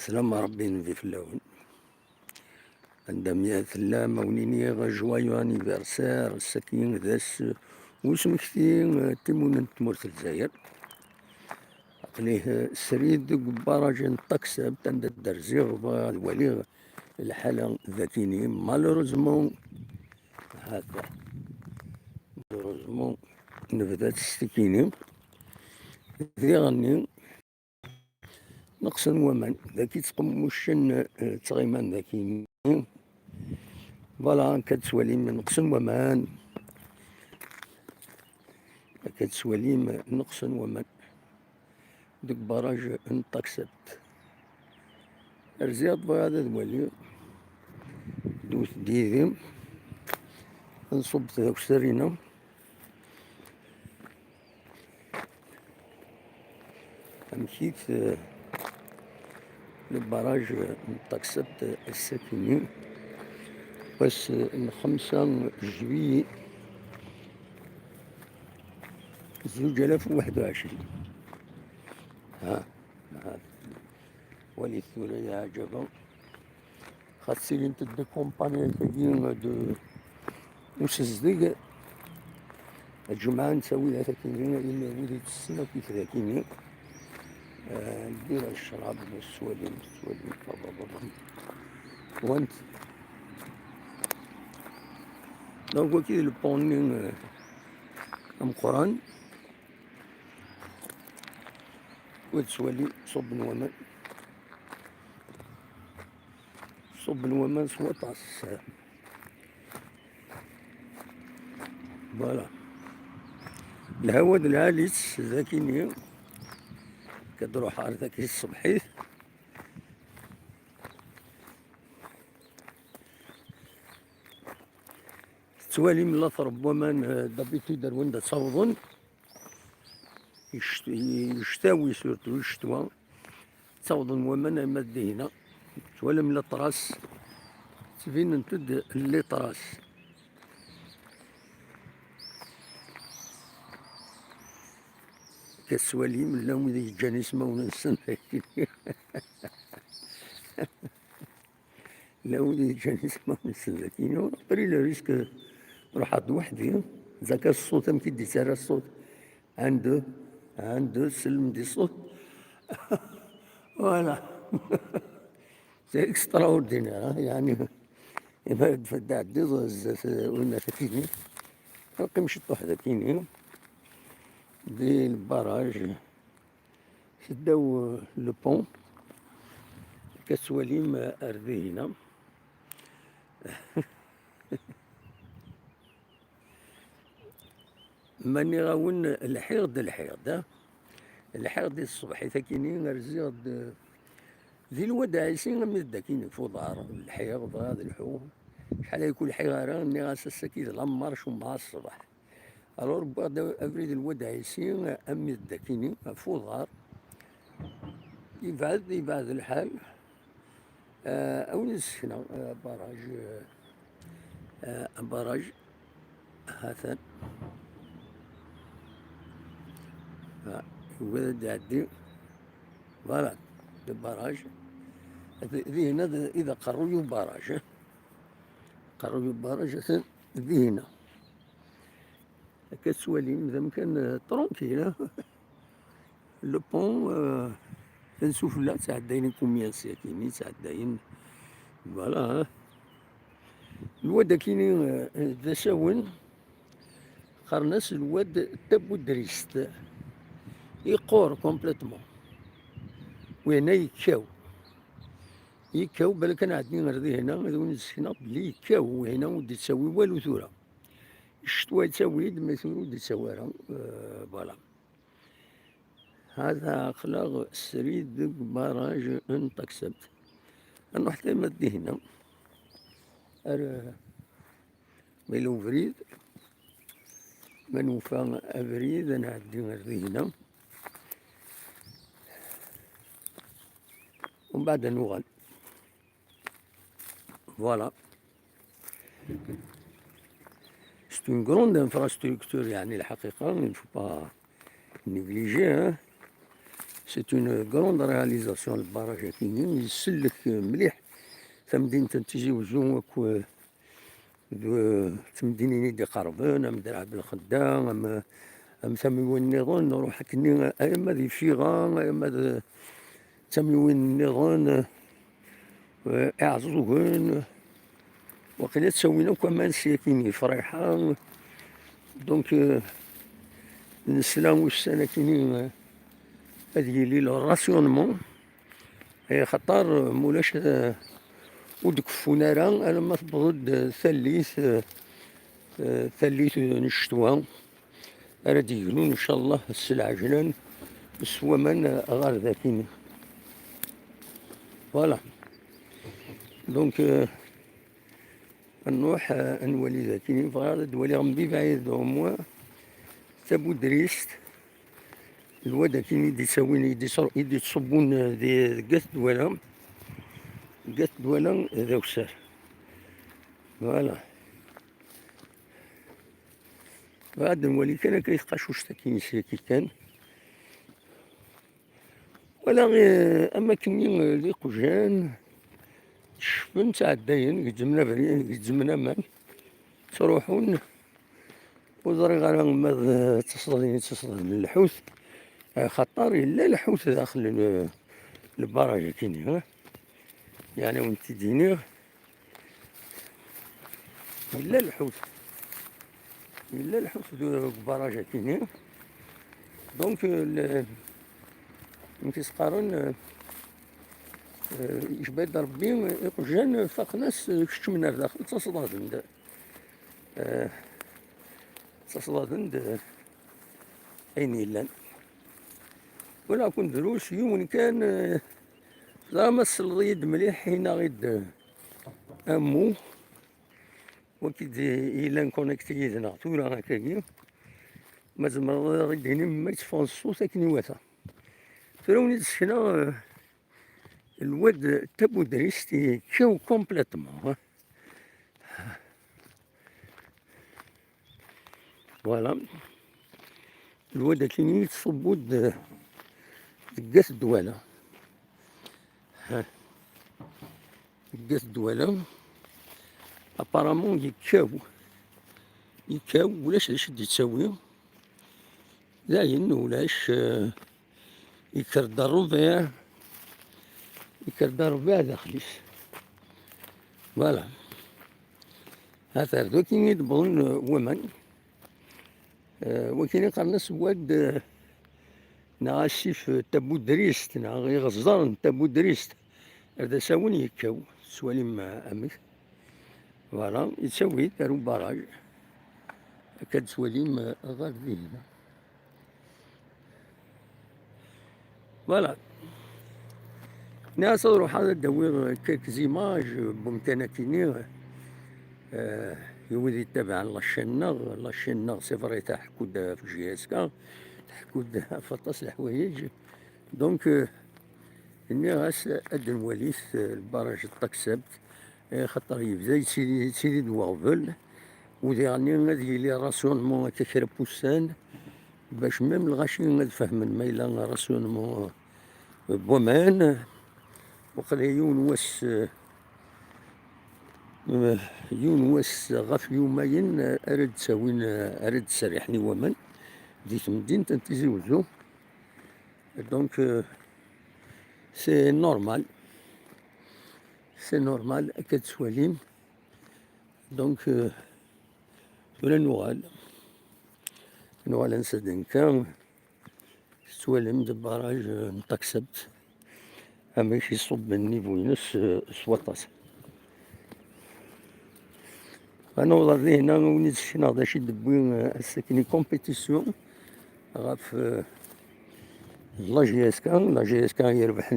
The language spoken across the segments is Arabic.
سلام ربي نضيف اللون عندما يثلا مونيني جوايو انيفرسير السكين ذاس وسمكتي تيمون تمورت الجزائر عقليه سريد براجن طكسب تند الدرزيغ وليغ الحالة ذاتيني مالوروزمون هكا مالوروزمون نبدات ستكيني ذي غني نقصن ومن ذاكي تقموشن تغيمان ذاكي فوالا كتسوالي من نقصن ومان كتسوالي نقصن ومن ديك براج نطاكسات رزياض هذا دوالي دوث ديدي نصب ذاك سرينا مشيت البراج نطاكسات الساكنين بس 5 جويلية 2021 ها ولي الثلاثة عجبا خاصني انت دي كومباني كاين دو وسزدق الجمعة نسوي لها تاكيني إلا وليت السنة كيف ذاكيني ندير الشراب والسوالين بابا وانت دونك كي البوني مقران وتسوالي صب نومان سوا طاس فوالا الهواد العاليس ذاكيني كتروح على ذاكي الصبحي توالي من لاثرب ومن دابيتو دار وين تصوضن يشتاوي سورتو يشتوى تصوضن ومن مادي هنا توالي من الطراس تفين نتد اللي طراس كسوالي من لهم ذي جاني سماون السنة لو ذي جاني سماون السنة كينو قريلا ريسك روحت وحدي ذاك الصوت مكي سارة الصوت عنده سلم دي الصوت فوالا سي اكسترا اوردينير يعني يبعد فداع دي ولا فاتيني القمش الطوح كيني دي البراج شداو لو بون كسواليم أرضي هنا ماني غاون الحيض الحيض الصبح ثاكيني رزيض ذي الوداعسين مدا كيني فضار الحيض هذا الحوم شحال يكون حيغارة ني غاس السكيد العمار شو مع الصباح الور بعد افريد الوداعسين امدا كيني فضار يبعد الحال او نسكنا براج هاثن ولد يعدي فوالا البراج ذي هنا إذا قرروا براج ذي هنا كسوالي إذا كان ترونكيلا لو بون نشوف لا تعدين كوميان ساكنين تعدين فوالا الواد كيني ذا ساون خرناس الواد تابو دريست يقور كومبليتمون وهنا يكاو بالك انا عندي غير هنا وين نسكنا بلي يكاو وهنا ودي تساوي والو ثورة الشتوى تساوي ما ثورة ودي تساوي فوالا هذا أخلاق سريد براج انطكسبت نروح حتى مدي هنا ميلو فريد منوفا أفريد أنا عندي غير هنا ومن بعد نوغل فوالا سي اون كروند انفراستركتور يعني الحقيقة il ne faut pas négliger سي اون كروند رياليزاسيون البراج كاينين يسلك مليح تمدينة تيجي وجوك تمدينين دي قربان ام درعب الخدام ام ثميوين النظام نروح كني اما ذي فيغا اما ثميوين النظام اعزوهن وقيلا تسوينا كمان سيكيني فريحة دونك نسلام والسنة كيني هذه لي راسيونمون خطر مولاش ودكفونا راه انا ما تبغض ثليث نشتوها راه ديقلون ان شاء الله السلعة جلان سوا من غير ذاكين فوالا دونك نروح نولي ذاكين فغار دوالي غمضي بعيد موا تابو دريست الواد كاين يدي يساويني يدي تصبون دي قات دوالا ذا وسار فوالا بعد نولي كان كيتقاش واش كاين كي كان ولا غير اما كني لي قجان شفن تاع الداين قدمنا بريان قدمنا مان تروحون وزري غير ما تصل من الحوت خطر الا الحوت داخل البراج كاين يعني وين تدينيه الا الحوت البراج كاين دونك كيسقارن يشبه ربي يقجان فاق ناس كشمنا داخل تصلادن اين يلان ولا كون دروس يوم كان لا مسل ضيد مليح هنا غيد امو وكيد يلان كونيكتي يدنا طولا هكاكي ما زمر غيد هنا ما يتفونسو ساكن واتا فروني تسكنا الواد تابو دريستي كاو كومبليتمون فوالا الواد كاين يتصبود دقات الدواله دقات الدواله ابارامون يكاو ولاش دي تساوي زاين ولاش يكرد الربيع داخليس فوالا هذا دوك يدبرون ومن وكاين قرنس واد نغاشي في تابو دريست غير غزار تابو دريست هذا ساون يكاو سوالي مع امك فوالا يتساوي دارو براج كاد سوالي غير ذهنا فوالا ناس روح هذا دوير كيك زيماج بمكانكيني يودي تابع لاشين سيفري تاع حكود في جي اس كا حكود فطاس الحوايج دونك اني غاس ادن وليث البراج الطكسبت خاطر يبدا يسيدي دواغفل ودي غني غادي لي راسيونمون كيخرب بوسان باش ميم الغاشي غاد فهمن ما الا راسيونمون بومان وقال يونس غف يومين أرد سوين أرد سريحني ومن دي تمدين تنتزي وزو دونك سي نورمال أكاد سواليم دونك ولا نوغال نسدن كان سواليم دبراج نتكسبت أما يصب من نيفو ينس سوطاس أنا وضع هنا ونيت شينا غدا شي دبوين الساكني كومبيتيسيون غاف لا جي اس كا يربح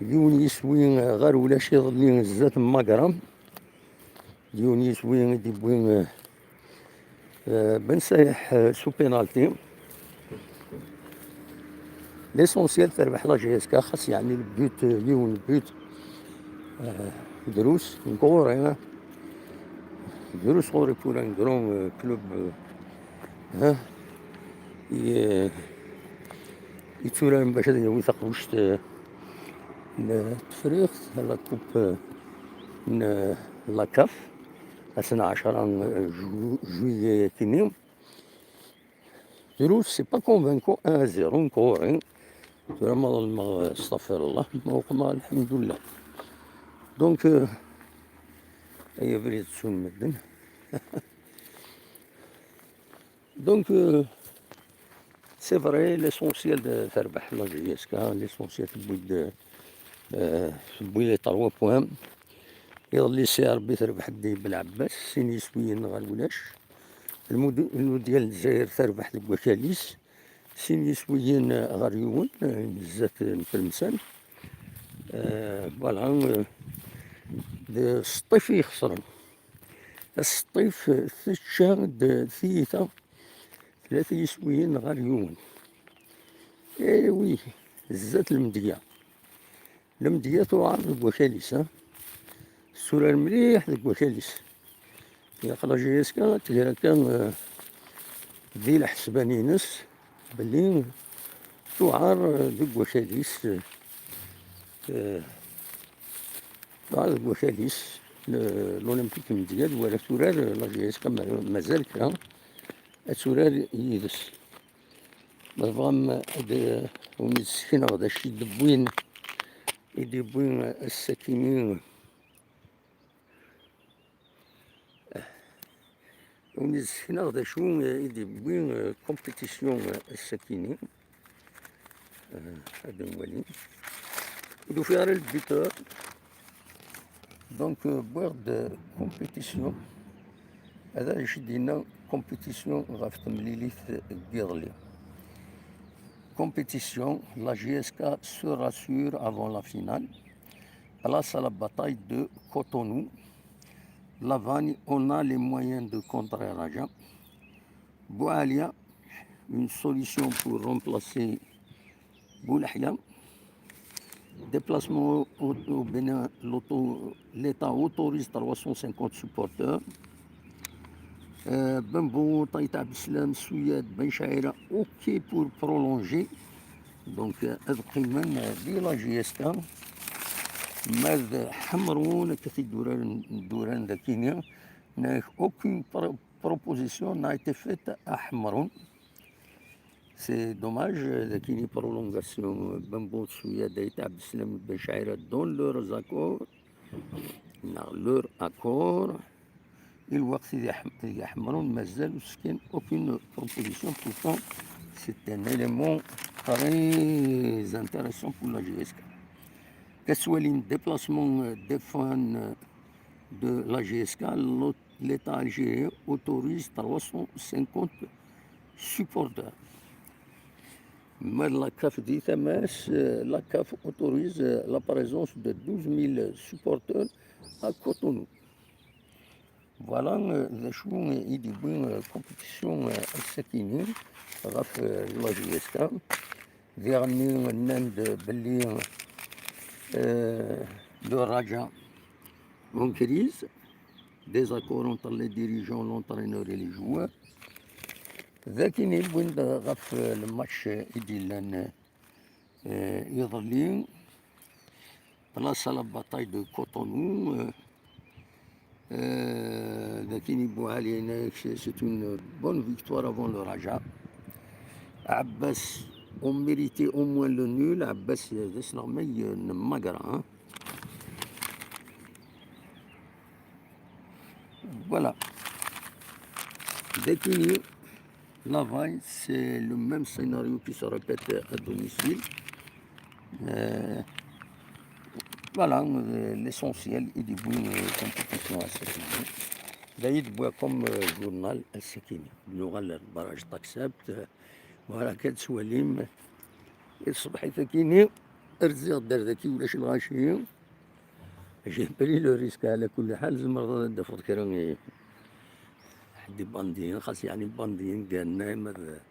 ديون يسوين غير ولا شي ظلين زات ماكرام ديون يسوين ديبوين بن سايح سو بينالتي ليسونسيال تربح لا جي اس كا خاص يعني البيوت ليون البيوت دروس نكوري دروس غوري بور ان كرون كلوب يتسولم باش هذا يوي تقوشت التفريخ لا كوب من لاكاف 12 جويي كينيوم دروس سي با كونفانكو 1-0 نكورين ما استغفر الله ما وقما الحمد لله دونك هي بريد تسون مدن دونك سي فري ليسونسيال تربح لا جي اس كا ليسونسيال تبوي لي 3 بوان يظلي سي ربي تربح دي بالعباس سيني سوين غال ولاش ديال الجزائر تربح ديك وكاليس سيني سويين غاريون بزاف نفرمسان فوالا السطيف يخسرن السطيف ثشا ثيثا 3 يسويين غاريون وي زات المدية توعر ديك وكاليس السورة مليح ديك وكاليس يقرا جي اس كا تلقى كان دي الحسبانينس بلي توعر ديك وكاليس توعر ديك وكاليس الأولمبيك مديال ولا تورار لا جي اس كا مازال كرا تورار يدس مفغم ونسكن غدا شي دبوين يدبوين السكينين ونسكن غدا شو يدبوين كومبيتيسيون السكينين هذا مولين ودو فيها البيتر دونك بوغد كومبيتيسيون هذا يشدينا كومبيتيسيون غاف تمليليت كيضلي compétition, la GSK se rassure avant la finale. Place à la bataille de Cotonou. Lavagne, on a les moyens de contrer Raja. Boualia, une solution pour remplacer Boulahia. Déplacement au Bénin, l'État autorise 350 supporters. Bambo, Taït Abdeslam, Souyad, Ben Chaïra, ok pour prolonger. Donc, أذقيمن دي لا جي اس كا ماذا حمرون كثير دوران ذاكينيا ناك aucune proposition n'a été faite à Hamaroun. C'est dommage, ذاكيني prolongation Bambo, Souyad, Taït Abdeslam, Ben Chaïra dans leurs accords. Dans leur accord. الوقت اللي يحمرون مازال مسكين aucune proposition. Pourtant c'est un élément très intéressant pour la GSK. كسوالين déplacement des fans de la GSK, l'État algérien autorise 350 supporters. Mais la CAF dit la CAF autorise la présence de 12 000 supporters à Cotonou. Voilà شو يديروا كومبيتيسيون السكينين غاف لا جي اس كا ديغني الناند باللي لو راجا اون كريز ديزاكور اونتر لي ديريجون لونترينور اي لي جوار ذاكين يبون غاف الماتش يدير يظلين بلاصه لا باتاي دو كوتونو لكن بوعلي هناك c'est une bonne victoire avant le Raja. Abbas ont mérité au moins le nul. Abbas يسلغ مقرا. Voilà. Dakini, Lavagne, c'est le même scénario qui se répète à domicile. Voilà, l'essentiel est de bonnes compétitions à Sakine. D'ailleurs, bois comme journal à Sakine. اللغة البراج تكسبت ولا كاد سواليم الصبح ثكيني ارزي الدار ذكي ولا شي الغاشية جي بالي لو ريسك على كل حال زمر دافوت كراني حدي بانديين خاص يعني بانديين قالنا ماذا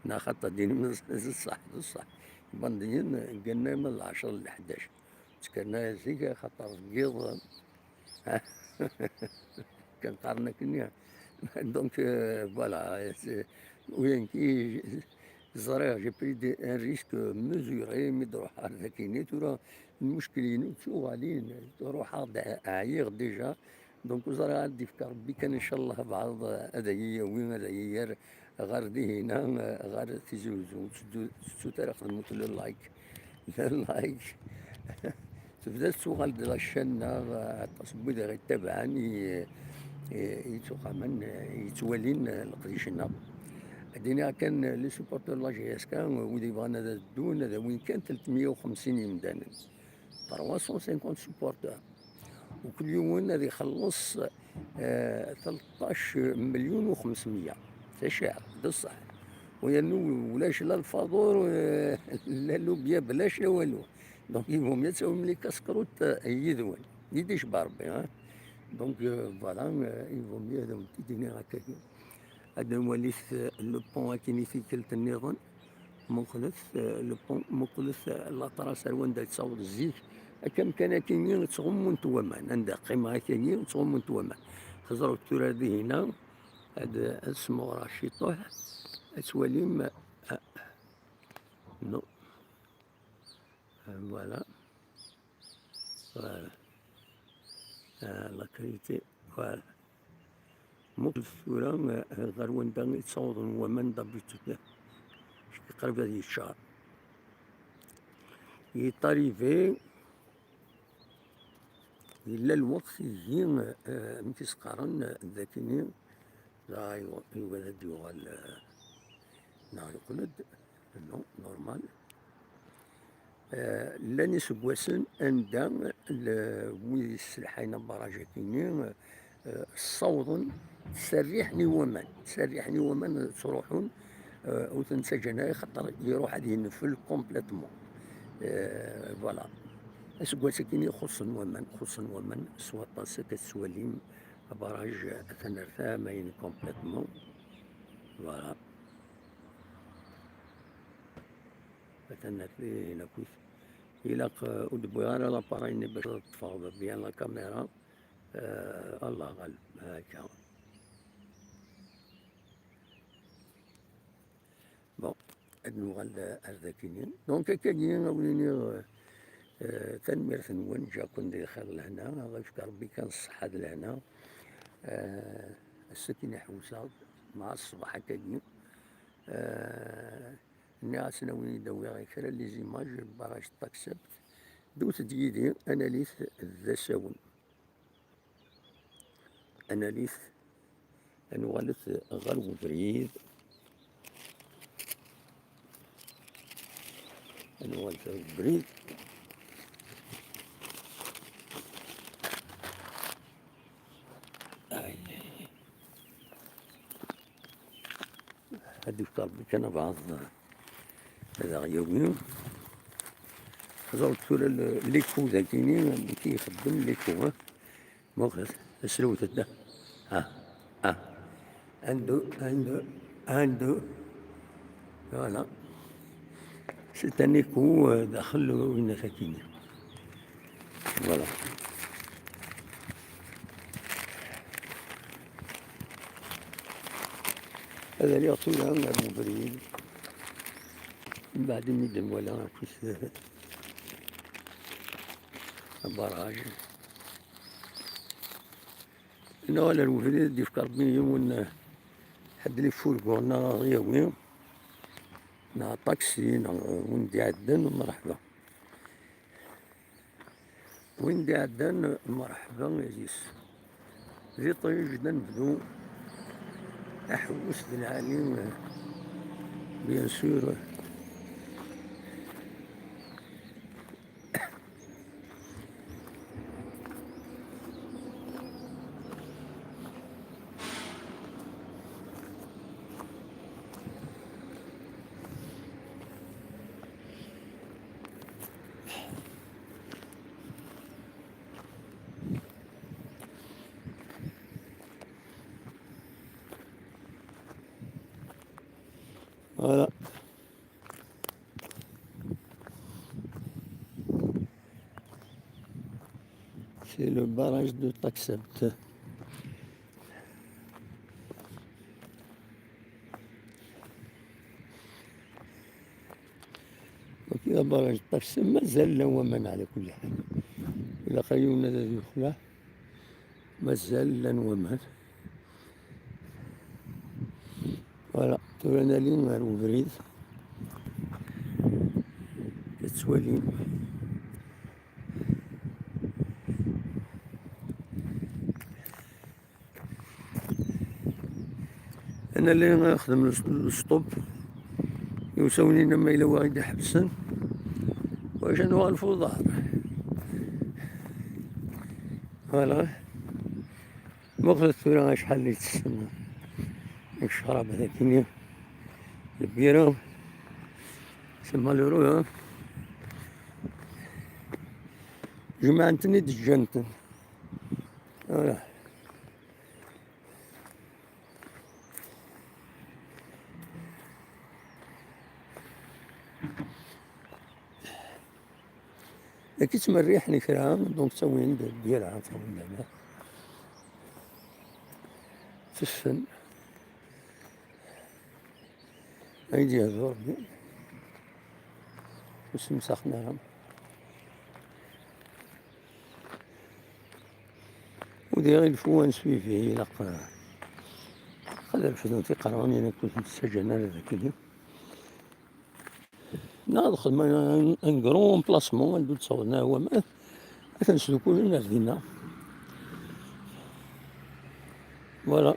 نا خطة ديني من الصح بانديين قالنا من 10 ل 11 تكرنا زيك خطر قيض كنقارنك كنيا. دونك فوالا وين كي زريغ جي بري ان ريسك ميزوري مي تروح هذاك نيت وراه المشكلين شو غاديين تروح عايق ديجا. دونك زريغ غادي في ربي كان ان شاء الله بعض هذا هي وين هذا هي غير دي هنا غير تزوزو تسو تاريخ خدمت لايك لايك تبدا تسوغال ديال الشانة تصبي ديال يتابعني يتوقع يتوالين القديشنا. هادينا كان لي سوبورتور لا جي اس كان ودي بغانا هذا الدون هذا وين كان 350 يمدانا 350 سوبورتور. وكل يوم هذا يخلص 13 مليون و500 تاع شعر بصح. وينو ولاش لا الفاضور لا اللوبيا بلاش لا والو. دونك يفهم يتساوي ملي كاسكروت يذون يديش بربي دونك فوالا يفهم هذا تيديني هكاك. هذا وليت لو بون كيني في كلت النظام مخلص لو بون مخلص لا طراس روان دا تصاوب الزيت كم كان كيني تغم نتومان عندها قيمة كيني تغم نتومان. خزروا التورا دي هنا هذا اسمه رشيد طه اسواليم نو فوالا فوالا لا كريتي فوالا ممكن الصورة غير وين دا يتصور هو من دا بيتو قريب هذه الشهر يطاريفي إلا الوقت يجي ملي تقارن ذاكيني لا الولد يغال يقلد نو نورمال. لاني سبواسن عندها وي السلحين براجع كيني الصوض تسريحني ومن تروحون وتنسجن خاطر يروح هذه ينفل كومبليتمون. فوالا اسكواسا كيني خصن ومن سوا طاسك السواليم براج تنرثا ماين كومبليتمون. فوالا فتنرثي هنا كويس إلا ودبوها لاباراي باش تفاوض بيان لا كاميرا الله غالب هاكا. بون هاد نوغال هذاكينين دونك كاين وليني تنميرت نون جا كون داخل لهنا الله يشكر ربي كان الصحة لهنا السكينة حوسة مع الصباح كاين الناس ناويين يداوي غير كرا لي زيماج باراج تاكسبت دوت ديدي اناليز ذا ساون اناليز انوالت غير وبريد انوالت بريد هادي فطر كان بعض هذا يومين زرت كل ليكو ذاكيني كيخدم ليكو مخلص السلوت ده عنده فوالا ستانيكو داخل وين ساكنين فوالا. هذا اللي يغسلها المبريد من بعد ميدم ولا كيس البراج إنه ولا المبريد دي في ربي يوم حد لي فوركو نا يومي نا طاكسي نا وندي عدن مرحبا وندي عدن مرحبا يجيس زي طيب جدا نبدو أحوس بالعالم بيان سور. Voilà. C'est le barrage de Taksebt. إذا برج الطفس مازال ومن على كل حال، إذا خيونا ذا يخلع مازال ومن. فوالا تورانا لين غير وبريد كتسوالين. أنا اللي نخدم السطوب يوسوني لما إلا واحد حبسن واش نوالفو ظهر. فوالا مقصد ثورة شحال اللي تسمى الشراب هذاك البيرة تسمى لورو جماعتني دجنتن. فوالا كي تمريحني كرا دونك تسوين ديالها تسوين لعبة في السن أيدي هذو ربي وسمسخناهم ودي غير الفوان سوي فيه لقى خذ الفدون في قروني. أنا كنت متسجن على ذاك اليوم ندخل ان كرون بلاسمون ندو تصورنا هو ما كنسلو كل الناس ديالنا. فوالا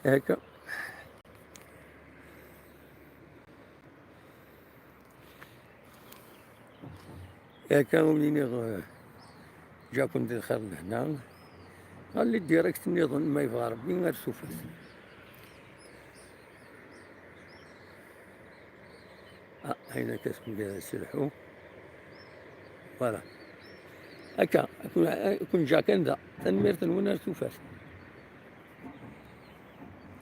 هكا هكا وليني جا كنت دخل لهنا قال لي ديريكت نظن ما يبغى ربي غير سوفت. هنا كتكون كذا سلحو. فوالا هكا كون جا كندا تنمير تنونا سوفت.